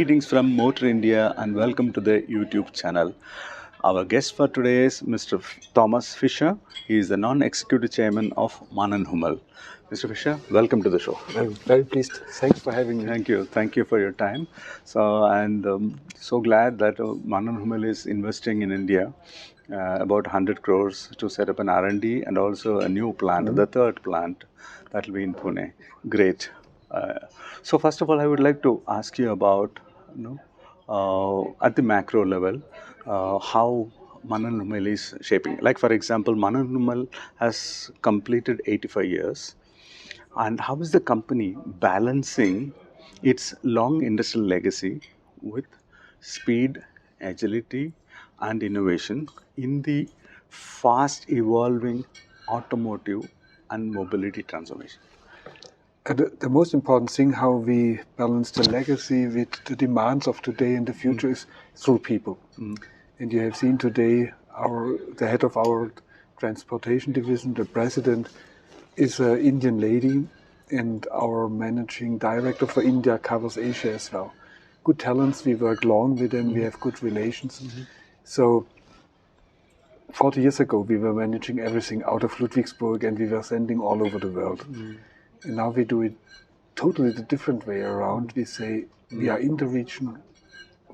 Greetings from Motor India and welcome to the YouTube channel. Our guest for today is Mr. Thomas Fischer. He is the non-executive chairman of MANN+HUMMEL. Mr. Fischer, welcome to the show. I'm very pleased. Thanks for having me. Thank you for your time. So glad that MANN+HUMMEL is investing in India about 100 crores to set up an R&D and also a new plant, the third plant that will be in Pune. Great. So first of all, I would like to ask you about, at the macro level, how MANN+HUMMEL is shaping. Like for example, MANN+HUMMEL has completed 85 years. And how is the company balancing its long industrial legacy with speed, agility, and innovation in the fast evolving automotive and mobility transformation? The most important thing, how we balance the legacy with the demands of today and the future, is through people. And you have seen today the head of our transportation division, the president, is an Indian lady, and our managing director for India covers Asia as well. Good talents, we work long with them, we have good relations. So 40 years ago we were managing everything out of Ludwigsburg and we were sending all over the world. And now we do it totally the different way around. We say we are in the region,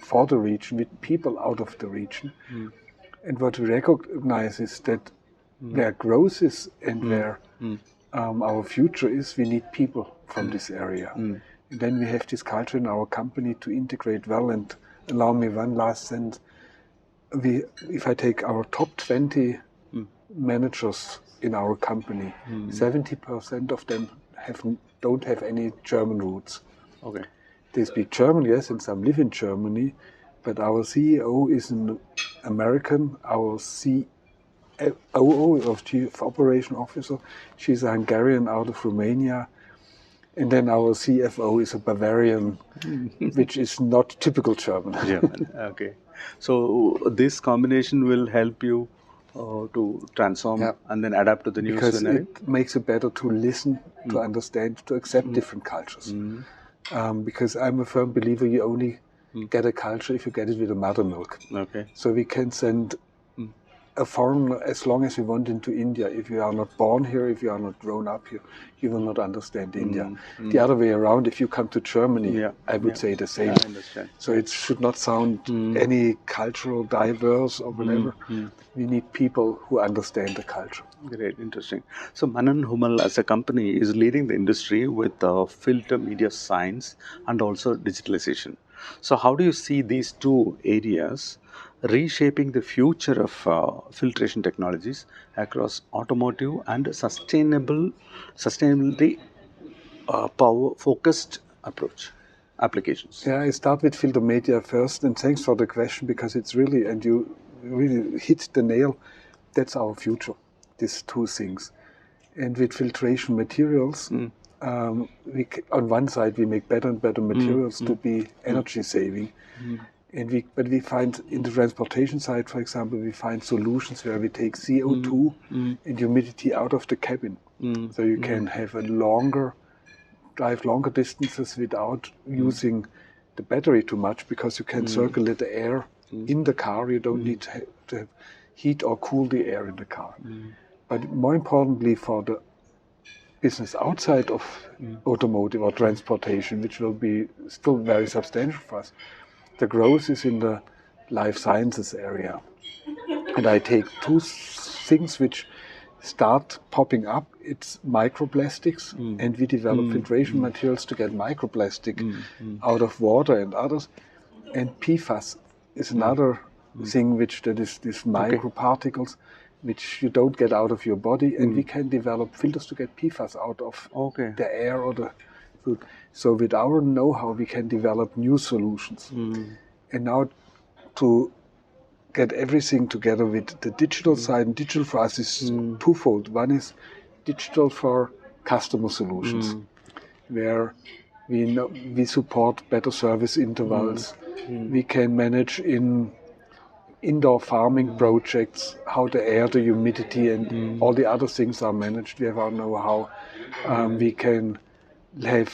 for the region, with people out of the region. And what we recognize is that where growth is and where our future is, we need people from this area. And then we have this culture in our company to integrate well. And allow me one last sentence. If I take our top 20 managers in our company, 70% of them don't have any German roots. Okay. They speak German, yes, and some live in Germany, but our CEO is an American, our COO, or Chief Operation Officer, she's a Hungarian out of Romania, and then our CFO is a Bavarian, which is not typical German. German, okay. So this combination will help you to transform and then adapt to the new scenario? Because it makes it better to listen, to understand, to accept different cultures. Because I'm a firm believer you only get a culture if you get it with a mother milk. Okay. So we can send a foreigner as long as we want into India. If you are not born here, if you are not grown up here, you will not understand India. The other way around, if you come to Germany, I would say the same. I understand. So it should not sound any cultural diverse or whatever. We need people who understand the culture. Great, interesting. So MANN+HUMMEL as a company is leading the industry with filter media science and also digitalization. So how do you see these two areas reshaping the future of filtration technologies across automotive and sustainability power-focused applications? Yeah, I start with filter media first, and thanks for the question, because it's really, and you really hit the nail, that's our future, these two things. And with filtration materials, on one side we make better and better materials to be energy saving. But we find in the transportation side, for example, we find solutions where we take CO2 and humidity out of the cabin. So you can have drive longer distances without using the battery too much, because you can circulate the air in the car. You don't need to heat or cool the air in the car. But more importantly, for the business outside of automotive or transportation, which will be still very substantial for us, the growth is in the life sciences area. And I take two things which start popping up. It's microplastics, and we develop filtration materials to get microplastic out of water and others. And PFAS is another thing that is these microparticles which you don't get out of your body, and we can develop filters to get PFAS out of the air or the food. So with our know-how we can develop new solutions. And now to get everything together with the digital side, and digital for us is twofold. One is digital for customer solutions, where we support better service intervals. We can manage in indoor farming projects how the air, the humidity, and all the other things are managed. We have our know-how. We can have,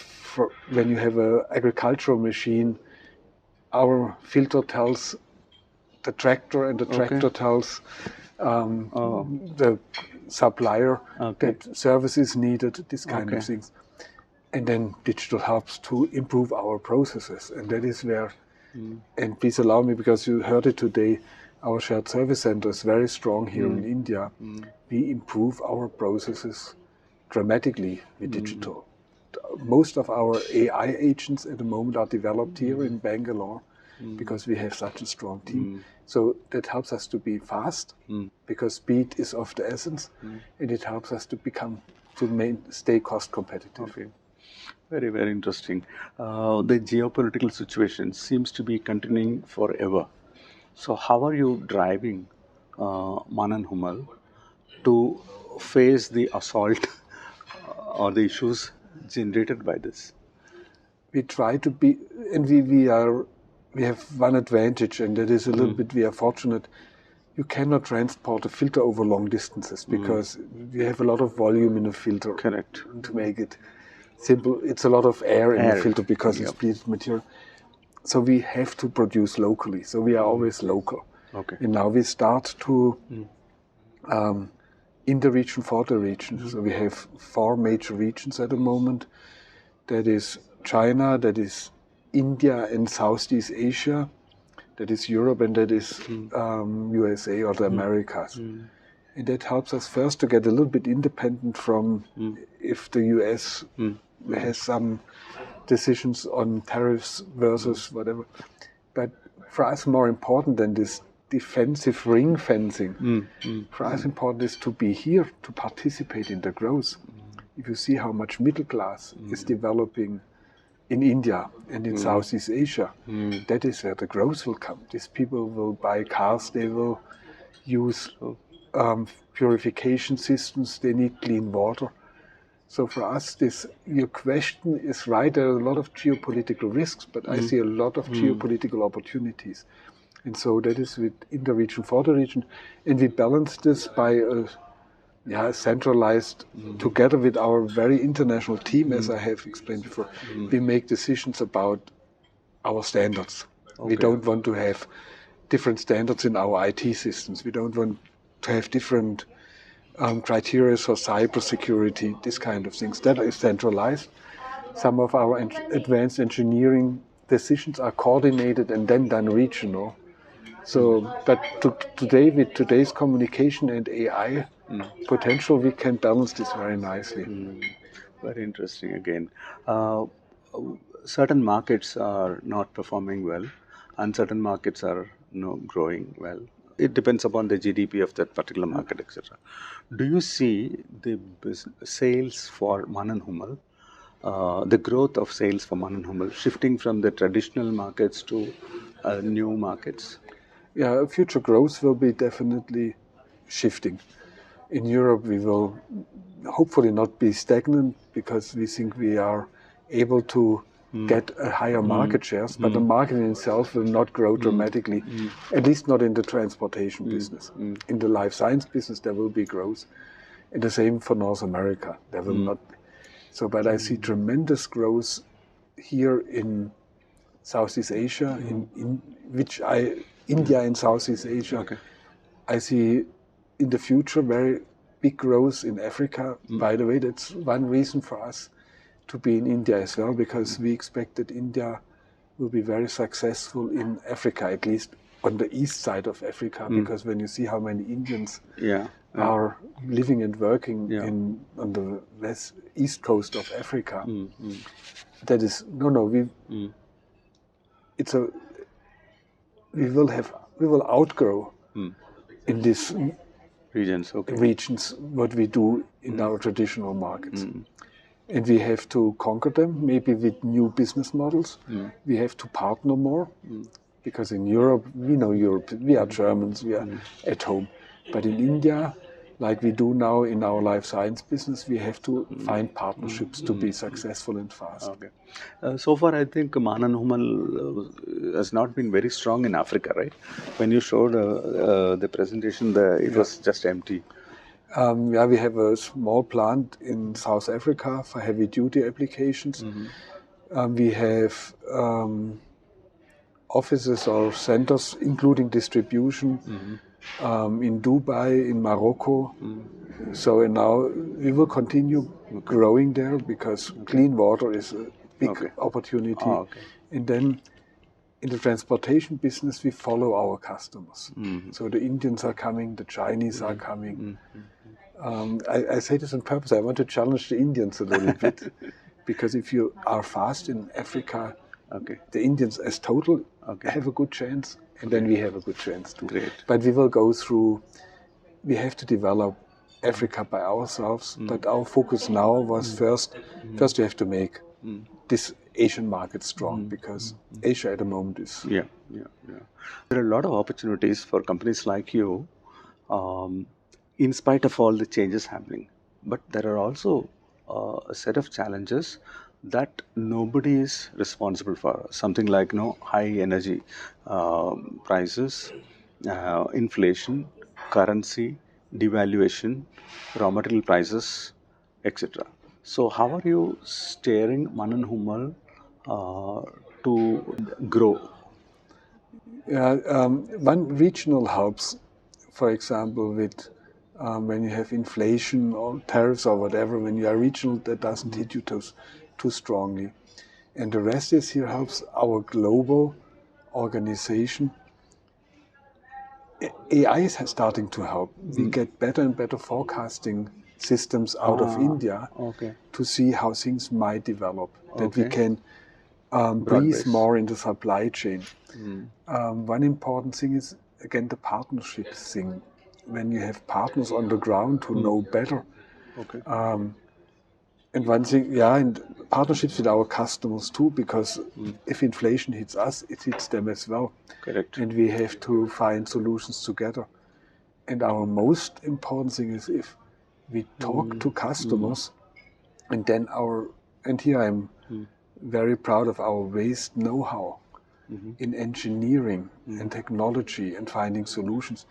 when you have an agricultural machine, our filter tells the tractor, and the tractor tells the supplier that service is needed, this kind of things. And then digital helps to improve our processes. And that is where, and please allow me, because you heard it today, our shared service center is very strong here in India. We improve our processes dramatically with digital. Most of our AI agents at the moment are developed here in Bangalore because we have such a strong team. So that helps us to be fast because speed is of the essence, and it helps us to stay cost competitive. Okay. Very, very interesting. The geopolitical situation seems to be continuing forever. So how are you driving MANN+HUMMEL to face the assault or the issues generated by this? We try to be, and we have one advantage, and that is a little bit, we are fortunate. You cannot transport a filter over long distances because we have a lot of volume in a filter. Correct. To make it simple, it's a lot of air in the filter because it's bleached material. So we have to produce locally. So we are always local. Okay. And now we start to, in the region, for the region. So we have 4 major regions at the moment. That is China, that is India and Southeast Asia, that is Europe, and that is USA or the Americas. And that helps us first to get a little bit independent from if the US has some decisions on tariffs versus whatever. But for us, more important than this defensive ring fencing, for us important is to be here, to participate in the growth. If you see how much middle class is developing in India and in Southeast Asia, that is where the growth will come. These people will buy cars, they will use purification systems, they need clean water. So for us, your question is right, there are a lot of geopolitical risks, but I see a lot of geopolitical opportunities. And so that is in the region, for the region. And we balance this by centralized, together with our very international team, as I have explained before, we make decisions about our standards. Okay. We don't want to have different standards in our IT systems. We don't want to have different criteria for cybersecurity, this kind of things. That is centralized. Some of our advanced engineering decisions are coordinated and then done regional. So, but today, with today's communication and AI potential, we can balance this very nicely. Very interesting again. Certain markets are not performing well, and certain markets are growing well. It depends upon the GDP of that particular market, etc. Do you see the sales for MANN+HUMMEL, the growth of sales for MANN+HUMMEL shifting from the traditional markets to new markets? Yeah, future growth will be definitely shifting. In Europe, we will hopefully not be stagnant because we think we are able to get a higher market shares, but the market in itself will not grow dramatically, at least not in the transportation business. In the life science business, there will be growth. And the same for North America. There will not be. So, but I see tremendous growth here in Southeast Asia, India and Southeast Asia. Okay. I see in the future very big growth in Africa. By the way, that's one reason for us to be in India as well, because we expect that India will be very successful in Africa, at least on the east side of Africa, because when you see how many Indians are living and working on the east coast of Africa, that is we will outgrow in these regions what we do in our traditional markets. And we have to conquer them, maybe with new business models. We have to partner more, because in Europe, we know Europe, we are Germans, we are at home. But in India, like we do now in our life science business, we have to find partnerships to be successful and fast. Okay. So far, I think MANN+HUMMEL has not been very strong in Africa, right? When you showed the presentation, it was just empty. We have a small plant in South Africa for heavy-duty applications. We have offices or centers, including distribution, in Dubai, in Morocco. So now we will continue growing there because clean water is a big opportunity. And then in the transportation business, we follow our customers. So the Indians are coming, the Chinese are coming. I say this on purpose. I want to challenge the Indians a little bit, because if you are fast in Africa, the Indians as total have a good chance, and then we have a good chance too. But we will go through, we have to develop Africa by ourselves, but our focus now was first we have to make this Asian market strong, because Asia at the moment is... There are a lot of opportunities for companies like you, in spite of all the changes happening. But there are also a set of challenges that nobody is responsible for. Something like high energy prices, inflation, currency, devaluation, raw material prices, etc. So how are you steering MANN+HUMMEL to grow? One regional helps, for example, with when you have inflation or tariffs or whatever, when you are regional, that doesn't hit you too strongly. And the rest is here helps our global organization. AI is starting to help. We get better and better forecasting systems out of India to see how things might develop, that we can breathe more in the supply chain. One important thing is, again, the partnership thing. When you have partners on the ground who know better. And one thing, and partnerships with our customers too, because if inflation hits us, it hits them as well. And we have to find solutions together. And our most important thing is if we talk to customers, and then and here I'm very proud of our vast know-how in engineering and technology and finding solutions.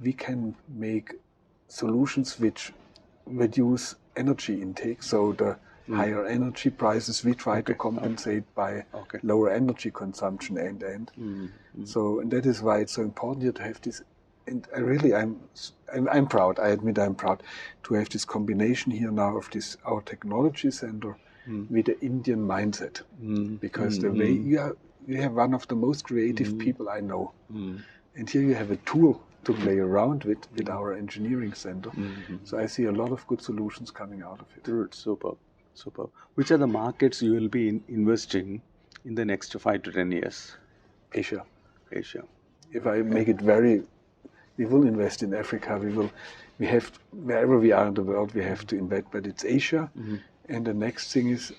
We can make solutions which reduce energy intake. So the higher energy prices, we try to compensate by lower energy consumption end. So, and that is why it's so important here to have this. And I'm proud. I admit I'm proud to have this combination here now of this our technology center with the Indian mindset, because the way you have one of the most creative people I know, and here you have a tool to play around with our engineering center. So I see a lot of good solutions coming out of it. Good, super. Which are the markets you will be investing in the next 5 to 10 years? Asia. If I make it we will invest in Africa. We have wherever we are in the world, we have to invest. But it's Asia, and the next thing is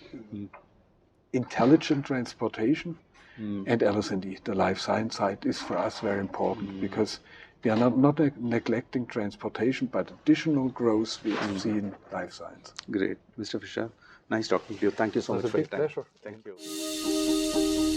intelligent transportation and LS&E. The life science side is for us very important, because we are not neglecting transportation, but additional growth we see in life science. Great. Mr. Fischer, nice talking to you. Thank you so much for your time. It was a big pleasure. Thank you.